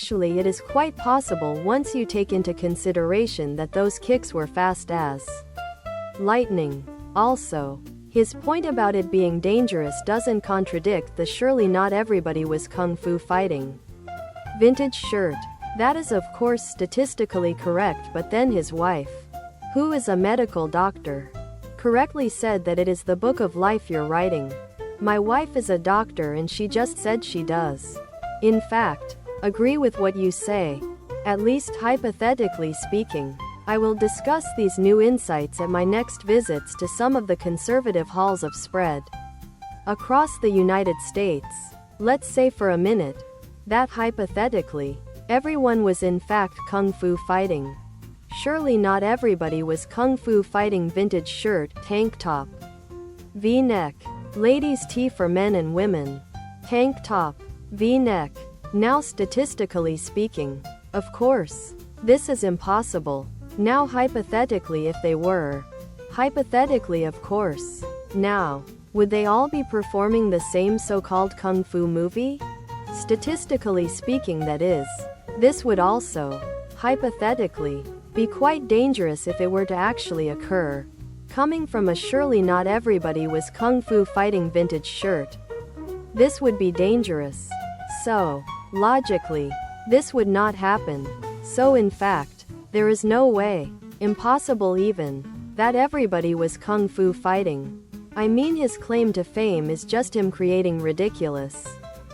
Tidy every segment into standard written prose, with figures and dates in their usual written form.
Actually, it is quite possible once you take into consideration that those kicks were fast as lightning. Also, his point about it being dangerous doesn't contradict the surely not everybody was kung fu fighting vintage shirt. That is of course statistically correct, but then his wife, who is a medical doctor, correctly said that it is the book of life you're writing. My wife is a doctor and she just said she does, in fact, agree with what you say, at least hypothetically speaking. I will discuss these new insights at my next visits to some of the conservative halls of spread across the United States. Let's say for a minute that hypothetically, everyone was in fact kung fu fighting. Surely not everybody was kung fu fighting vintage shirt, tank top, V-neck, ladies' tee for men and women, tank top, V-neck. Now statistically speaking, of course, this is impossible. Now hypothetically if they were, hypothetically of course, now, would they all be performing the same so-called kung fu movie? Statistically speaking, that is. This would also, hypothetically, be quite dangerous if it were to actually occur. Coming from a surely not everybody was kung fu fighting vintage shirt. This would be dangerous. So, logically, this would not happen. So in fact, there is no way, impossible even, that everybody was kung fu fighting. I mean, his claim to fame is just him creating ridiculous,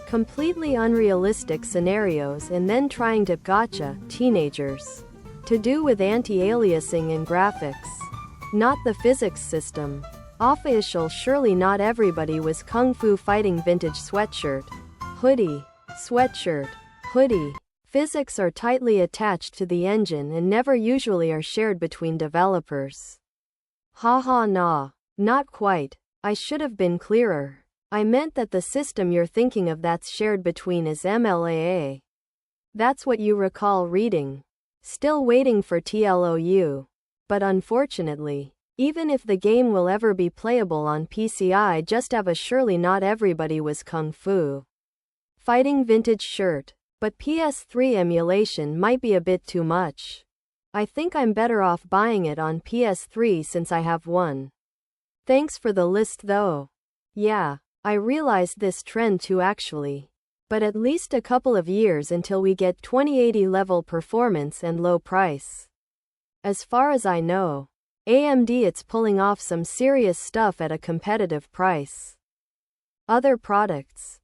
completely unrealistic scenarios and then trying to gotcha teenagers to do with anti-aliasing and graphics, not the physics system. Official surely not everybody was kung fu fighting vintage sweatshirt, hoodie, sweatshirt, hoodie. Physics are tightly attached to the engine and never usually are shared between developers. Haha, nah, not quite. I should have been clearer. I meant that the system you're thinking of that's shared between is MLAA. That's what you recall reading. Still waiting for TLOU. But unfortunately, even if the game will ever be playable on PC, I just have a surely not everybody was kung fu fighting vintage shirt. But PS3 emulation might be a bit too much. I think I'm better off buying it on PS3 since I have one. Thanks for the list though. Yeah, I realized this trend too actually. But at least a couple of years until we get 2080 level performance and low price. As far as I know, AMD it's pulling off some serious stuff at a competitive price. Other products.